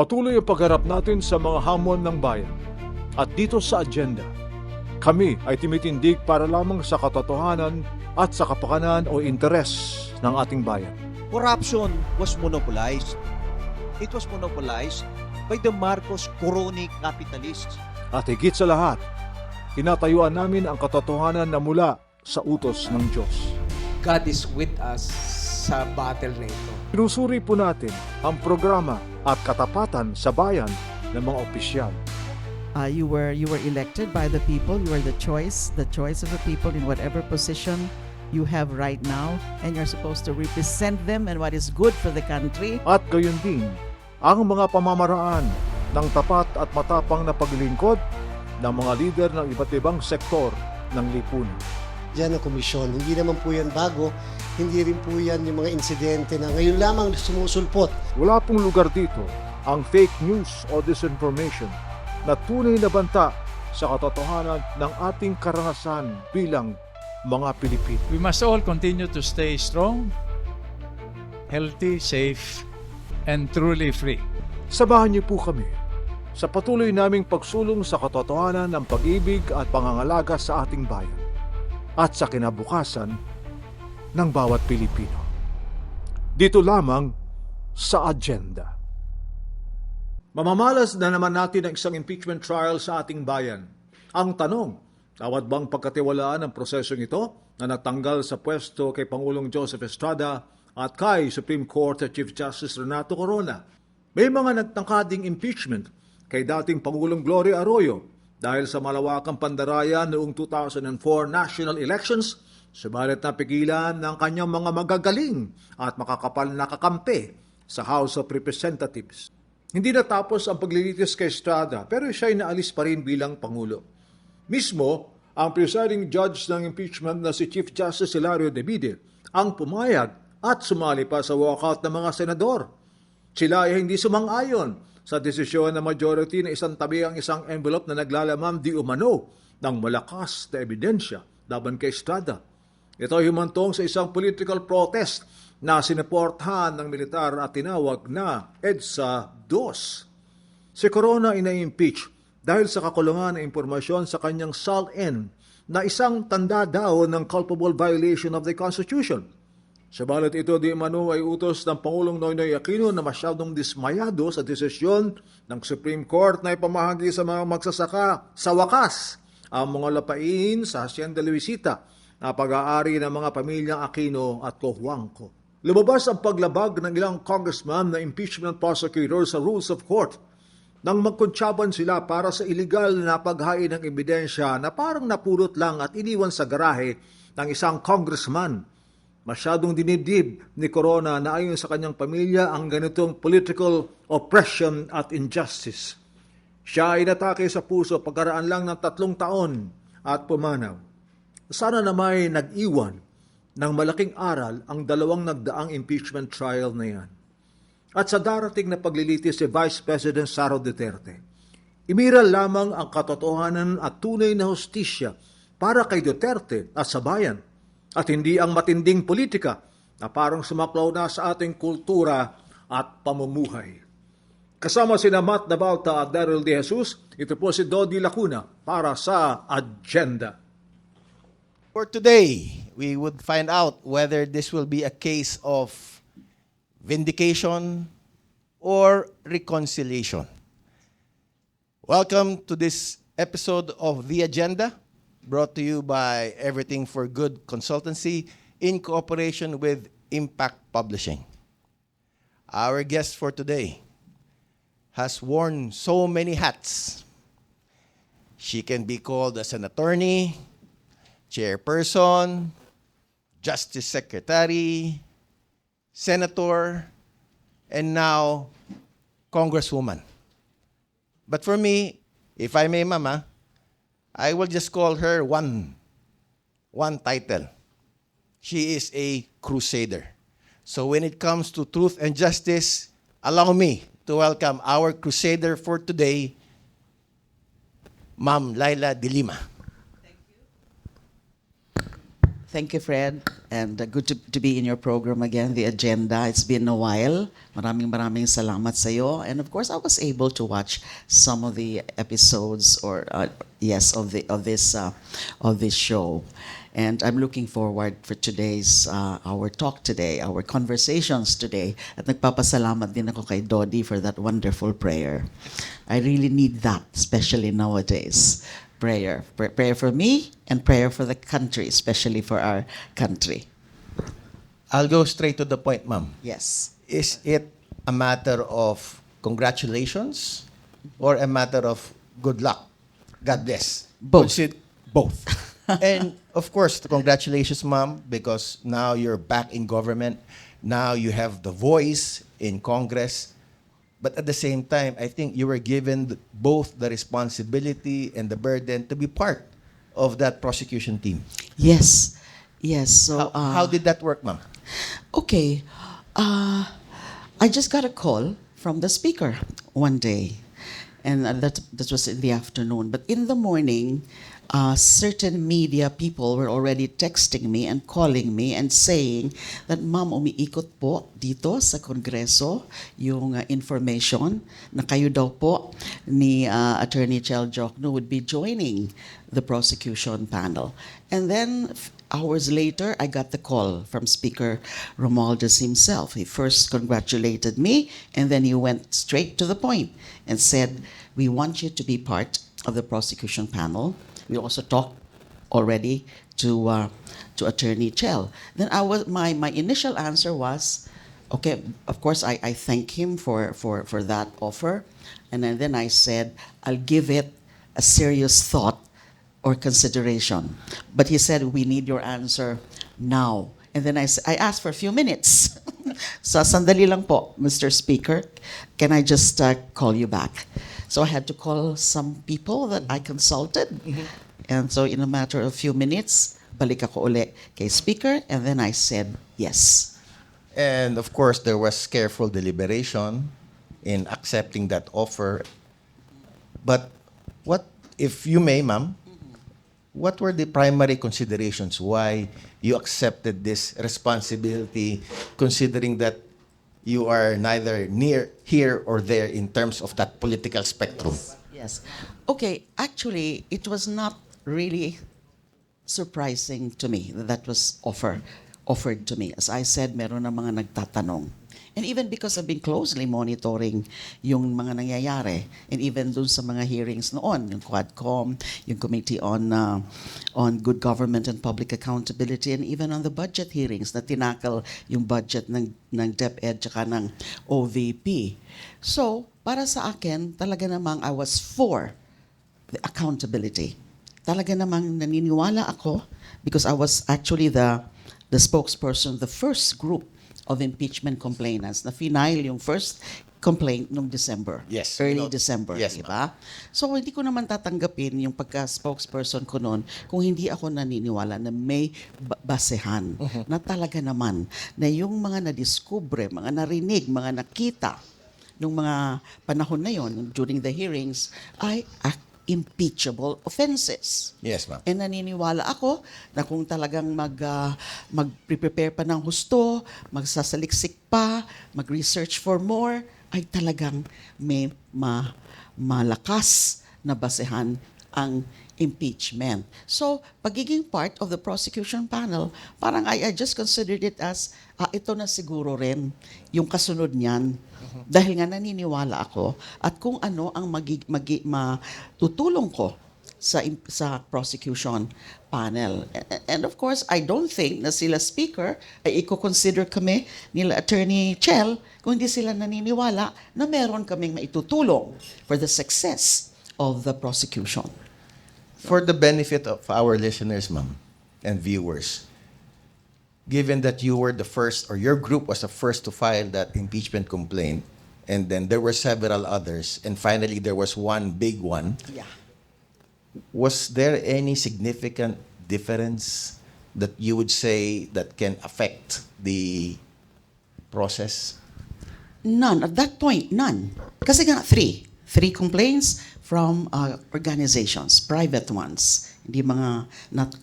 Patuloy ang pagharap natin sa mga hamon ng bayan. At dito sa agenda, kami ay tumitindig para lamang sa katotohanan at sa kapakanan o interes ng ating bayan. Corruption was monopolized. It was monopolized by the Marcos crony capitalists. At higit sa lahat, tinatayuan namin ang katotohanan na mula sa utos ng Diyos. God is with us sa battle na ito. Pinusuri po natin ang programa at katapatan sa bayan ng mga opisyal. You were elected by the people. You are the choice of the people in whatever position you have right now, and you're supposed to represent them and what is good for the country. At gayon din, ang mga pamamaraan ng tapat at matapang na paglilingkod ng mga lider ng iba't ibang sektor ng lipunan. Diyan ang komisyon. Hindi naman po yan bago. Hindi rin po yan yung mga insidente na ngayon lamang sumusulpot. Wala pong lugar dito ang fake news o disinformation na tunay na banta sa katotohanan ng ating karanasan bilang mga Pilipino. We must all continue to stay strong, healthy, safe, and truly free. Samahan niyo po kami sa patuloy naming pagsulong sa katotohanan ng pag-ibig at pangangalaga sa ating bayan at sa kinabukasan ng bawat Pilipino. Dito lamang sa agenda. Mamamalas na naman natin ang isang impeachment trial sa ating bayan. Ang tanong, tawad bang pagkatiwalaan ang prosesong ito na natanggal sa pwesto kay Pangulong Joseph Estrada at kay Supreme Court Chief Justice Renato Corona? May mga nagtangkading impeachment kay dating Pangulong Gloria Arroyo dahil sa malawakang pandaraya noong 2004 national elections, subalit napigilan ng kanyang mga magagaling at makakapal na kakampi sa House of Representatives. Hindi natapos ang paglilitis kay Estrada pero siya ay naalis pa rin bilang Pangulo. Mismo, ang presiding judge ng impeachment na si Chief Justice Hilario Debide ang pumayag at sumali pa sa walkout ng mga senador. Sila ay hindi sumang-ayon sa desisyon ng majority na isang tabi ang isang envelope na naglalaman di umano ng malakas na ebidensya laban kay Estrada. Ito ay humantong sa isang political protest na sineportahan ng militar at tinawag na EDSA 2. Si Corona ay na-impeach dahil sa kakulungan ng impormasyon sa kanyang SALN na isang tanda daw ng culpable violation of the Constitution. Sabalit ito di umano ay utos ng Pangulong Noynoy Aquino na masyadong dismayado sa desisyon ng Supreme Court na ipamahagi sa mga magsasaka sa wakas ang mga lapain sa Hacienda Luisita na pag-aari ng mga pamilyang Aquino at Cojuangco. Lumabas ang paglabag ng ilang congressman na impeachment prosecutor sa rules of court nang magkuntsaban sila para sa illegal na paghain ng ebidensya na parang napulot lang at iniwan sa garahe ng isang congressman. Masyadong dinidib ni Corona na ayon sa kanyang pamilya ang ganitong political oppression at injustice. Siya ay natake sa puso pagkaraan lang ng 3 taon at pumanaw. Sana na may nag-iwan ng malaking aral ang 2 nagdaang impeachment trial na yan. At sa darating na paglilitis si Vice President Sara Duterte, imiral lamang ang katotohanan at tunay na hustisya para kay Duterte at sa bayan, at hindi ang matinding politika na parang sumaklaw na sa ating kultura at pamumuhay. Kasama sina Matt Nabalta at Daryl De Jesus, ito po si Dodi Lacuna para sa Agenda. For today, we would find out whether this will be a case of vindication or reconciliation. Welcome to this episode of The Agenda, brought to you by Everything for Good Consultancy in cooperation with Impact Publishing. Our guest for today has worn so many hats. She can be called as an attorney, chairperson, justice secretary, senator, and now congresswoman. But for me, if I may, Mama, I will just call her one title. She is a crusader. So when it comes to truth and justice, allow me to welcome our crusader for today, Ma'am Laila De Lima. Thank you, Fred. And good to be in your program again, The Agenda. It's been a while. Maraming salamat sa iyo. And of course, I was able to watch some of the episodes of this show. And I'm looking forward for today's our talk today, our conversations today. At nagpapasalamat din ako kay Dodi for that wonderful prayer. I really need that, especially nowadays. Prayer for me and prayer for the country, especially for our country. I'll go straight to the point, ma'am. Yes. Is it a matter of congratulations or a matter of good luck? God bless. Both. Both. And of course, congratulations, ma'am, because now you're back in government. Now you have the voice in Congress. But at the same time, I think you were given both the responsibility and the burden to be part of that prosecution team. Yes. So How did that work, ma'am? okay, I just got a call from the speaker one day, and that was in the afternoon. But in the morning, certain media people were already texting me and calling me and saying that, Ma'am, umiikot po dito sa Kongreso yung information na kayo daw po ni Attorney Chel Jokno would be joining the prosecution panel. And then hours later, I got the call from Speaker Romualdez himself. He first congratulated me, and then he went straight to the point and said, we want you to be part of the prosecution panel. We also talked already to Attorney Chel. Then my initial answer was, okay, of course I thank him for that offer, and then I said I'll give it a serious thought or consideration. But he said we need your answer now. And then I asked for a few minutes. So sandali lang po, Mr. Speaker, can I just call you back? So I had to call some people that I consulted. And so in a matter of a few minutes, balik ako uli kay Speaker, and then I said yes. And of course, there was careful deliberation in accepting that offer. But what, if you may, ma'am, what were the primary considerations why you accepted this responsibility, considering that you are neither near here or there in terms of that political spectrum? Yes. Okay, actually, it was not really surprising to me that was offered to me. As I said, meron na mga nagtatanong. And even because I've been closely monitoring yung mga nangyayari, and even dun sa mga hearings noon, yung Quadcom, yung Committee on Good Government and Public Accountability, and even on the budget hearings na tinakal yung budget ng DepEd tsaka ng OVP. So, para sa akin, talaga namang I was for the accountability. Talaga namang naniniwala ako because I was actually the spokesperson, the first group of impeachment complainants na final yung first complaint nung December. Yes. Early No. December, Yes, di ba? So hindi ko naman tatanggapin yung pagka-spokesperson ko noon kung hindi ako naniniwala na may basehan na talaga naman na yung mga nadiskubre, mga narinig, mga nakita nung mga panahon na yon during the hearings ay impeachable offenses. Yes, ma'am. And naniniwala ako na kung talagang mag-prepare pa ng husto, magsasaliksik pa, mag-research for more, ay talagang may malakas na basehan ang impeachment. So, pagiging part of the prosecution panel, parang I just considered it as, ito na siguro rin yung kasunod niyan. Dahil nga naniniwala ako at kung ano ang matutulong ko sa prosecution panel. And of course, I don't think na sila speaker ay i-consider kami nila Attorney Chel kung hindi sila naniniwala na meron kaming maitutulong for the success of the prosecution. For the benefit of our listeners, ma'am, and viewers, given that you were the first, or your group was the first to file that impeachment complaint, and then there were several others, and finally there was one big one, Yeah. was there any significant difference that you would say that can affect the process? None. At that point, none. Kasi nga, three complaints from organizations, private ones. hindi mga not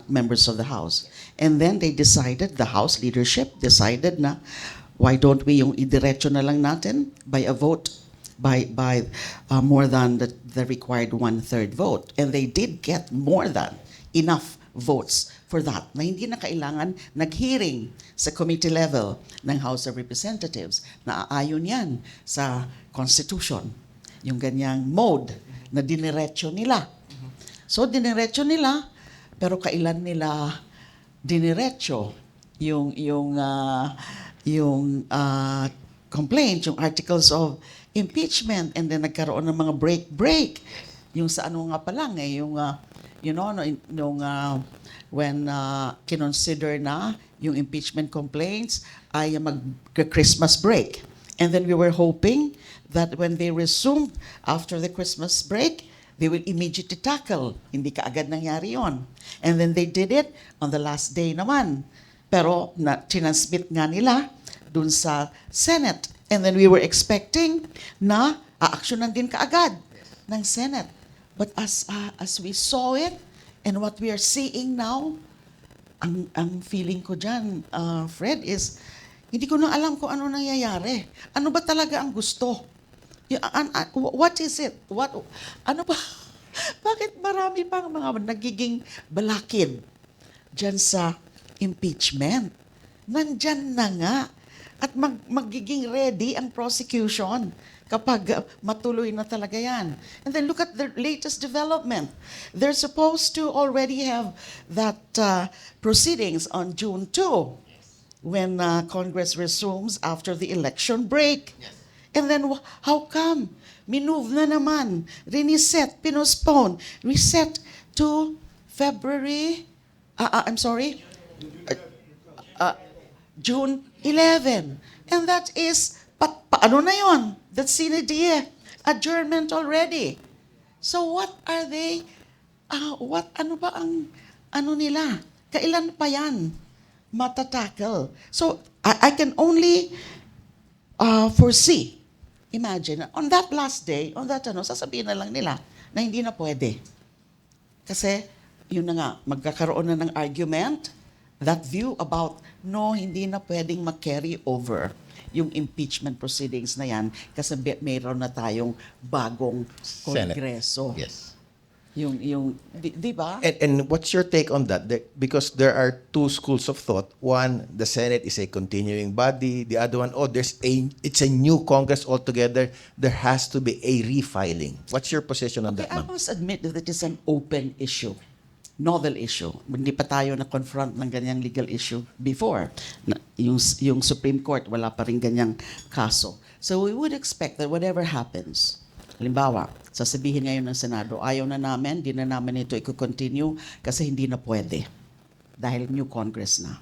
members of the House. And then they decided, the House leadership decided na, why don't we yung idiretso na lang natin by a vote by more than the required 1/3 vote. And they did get more than enough votes for that, na hindi na kailangan nag-hearing sa committee level ng House of Representatives, na aayon yan sa Constitution, yung ganyang mode na diniretso nila. So diniretso nila, pero kailan nila diniretso yung complaint, yung articles of impeachment, and then nagkaroon ng mga break, yung sa ano nga pa lang yung when kinonsider na yung impeachment complaints ay mag-Christmas break. And then we were hoping that when they resumed after the Christmas break, they will immediately tackle. Hindi kaagad nangyari yon. And then they did it on the last day naman. Pero transmit nga nila dun sa Senate. And then we were expecting na aaksyonan din kaagad ng Senate. But as we saw it, and what we are seeing now, ang feeling ko dyan, Fred, is hindi ko na alam kung ano nangyayari. Ano ba talaga ang gusto? What is it? Ano ba? Bakit marami pang mga nagiging balakid dyan sa impeachment? Nandyan na nga. At magiging ready ang prosecution kapag matuloy na talaga yan. And then look at the latest development. They're supposed to already have that proceedings on June 2 when Congress resumes after the election break. And then how come? Minove na naman. Reset, pinospone. Reset to February, June 11. And that is, paano na yon? That's sine die. Adjournment already. So what are they, ano ba ang, nila? Kailan pa yan matatackle? So I can only foresee, imagine, on that last day, sasabihin na lang nila na hindi na pwede. Kasi, yun na nga, magkakaroon na ng argument, that view about, no, hindi na pwedeng mag-carry over yung impeachment proceedings na yan kasi mayroon na tayong bagong Senate. Kongreso. Yes. Di ba? And what's your take on that? Because there are two schools of thought. One, the Senate is a continuing body. The other one, it's a new Congress altogether. There has to be a refiling. What's your position on that, I ma'am? must admit that it is an open issue. Novel issue. Hindi pa tayo na-confront ng ganyang legal issue before. Yung Supreme Court, wala pa rin ganyang kaso. So we would expect that whatever happens, halimbawa, sasabihin ngayon ng Senado, ayaw na namin, di na namin ito i-continue kasi hindi na pwede. Dahil new Congress na.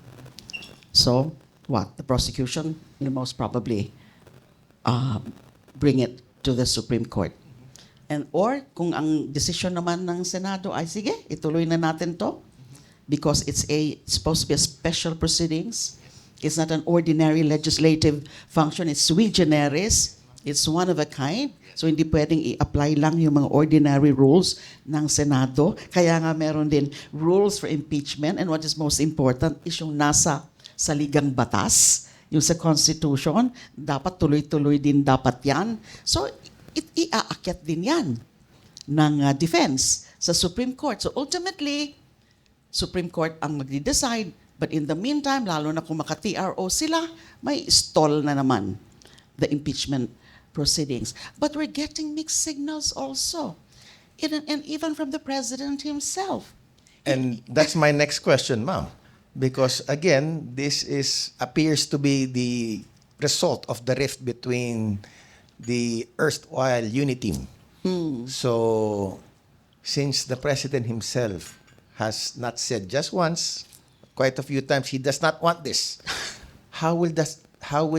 So, what? The prosecution will most probably bring it to the Supreme Court. Or kung ang desisyon naman ng Senado ay sige, ituloy na natin to because it's supposed to be a special proceedings. It's not an ordinary legislative function. It's sui generis. It's one of a kind. So hindi pwedeng i-apply lang yung mga ordinary rules ng Senado. Kaya nga meron din rules for impeachment, and what is most important is yung nasa saligang batas, yung sa Constitution, dapat tuloy-tuloy din dapat yan. So iaakyat din yan ng defense sa Supreme Court. So ultimately, Supreme Court ang magde-decide, but in the meantime, lalo na kung maka-TRO sila, may stall na naman the impeachment proceedings. But we're getting mixed signals also, and even from the President himself. And that's my next question, ma'am. Because again, this appears to be the result of the rift between the erstwhile UNITEAM. So, since the President himself has not said just once, quite a few times, he does not want this, how will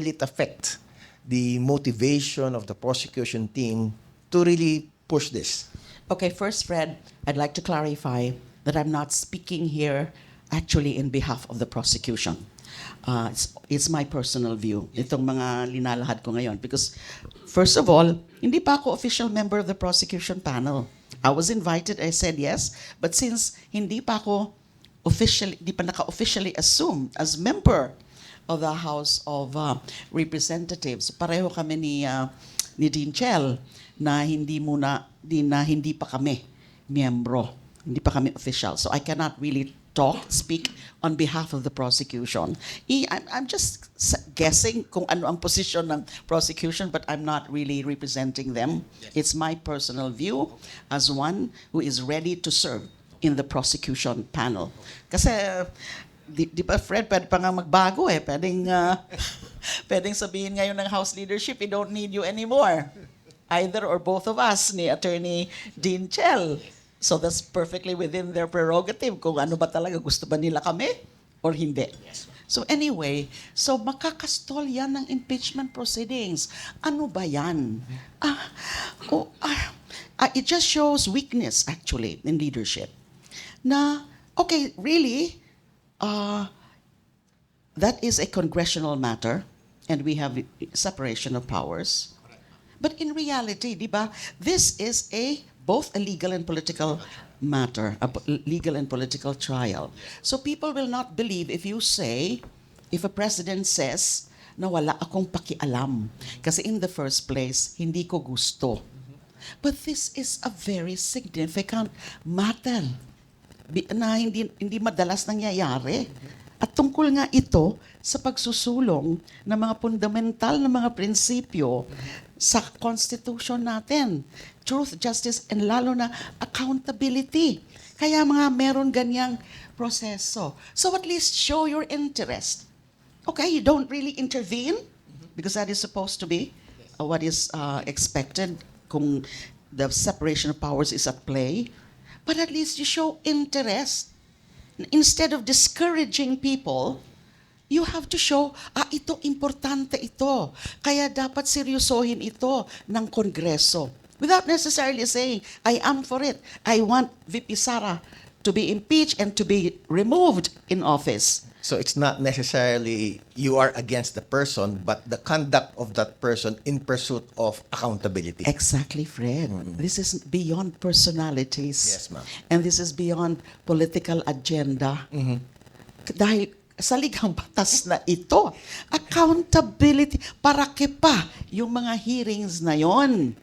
it affect the motivation of the prosecution team to really push this? Okay, first, Fred, I'd like to clarify that I'm not speaking here actually in behalf of the prosecution. It's my personal view, itong mga linalahad ko ngayon. Because, first of all, hindi pa ako official member of the prosecution panel. I was invited, I said yes, but since hindi pa naka-officially assumed as member of the House of Representatives, pareho kami ni Dean Chell na hindi pa kami miyembro, hindi pa kami official. So I cannot really speak on behalf of the prosecution. I'm just guessing kung ano ang position ng prosecution, but I'm not really representing them. It's my personal view as one who is ready to serve in the prosecution panel. Kasi, di ba Fred, pwede pa nga magbago eh. Pwedeng sabihin ngayon ng House leadership, we don't need you anymore. Either or both of us, ni Attorney Dean Chell. So that's perfectly within their prerogative kung ano ba talaga, gusto ba nila kami or hindi. So anyway, so makakastall yan ng impeachment proceedings. Ano ba yan? It just shows weakness actually in leadership. Na, okay, really, that is a congressional matter and we have separation of powers. But in reality, di ba, this is both a legal and political matter, a legal and political trial. So people will not believe if a president says na wala akong pakialam. Kasi in the first place, hindi ko gusto. But this is a very significant matter na hindi madalas nangyayari. At tungkol nga ito sa pagsusulong ng mga fundamental na mga prinsipyo sa Constitution natin. Truth, justice, and lalo na accountability. Kaya meron ganyang proseso. So at least show your interest. Okay, you don't really intervene because that is supposed to be what is expected kung the separation of powers is at play. But at least you show interest. Instead of discouraging people, you have to show, ito, importante ito. Kaya dapat seryosohin ito ng Kongreso. Without necessarily saying, I am for it. I want VP Sara to be impeached and to be removed in office. So it's not necessarily you are against the person, but the conduct of that person in pursuit of accountability. Exactly, Fred. This is beyond personalities. Yes, ma'am. And this is beyond political agenda. Dahil sa lighang batas na ito, accountability, para pa yung mga hearings na yon.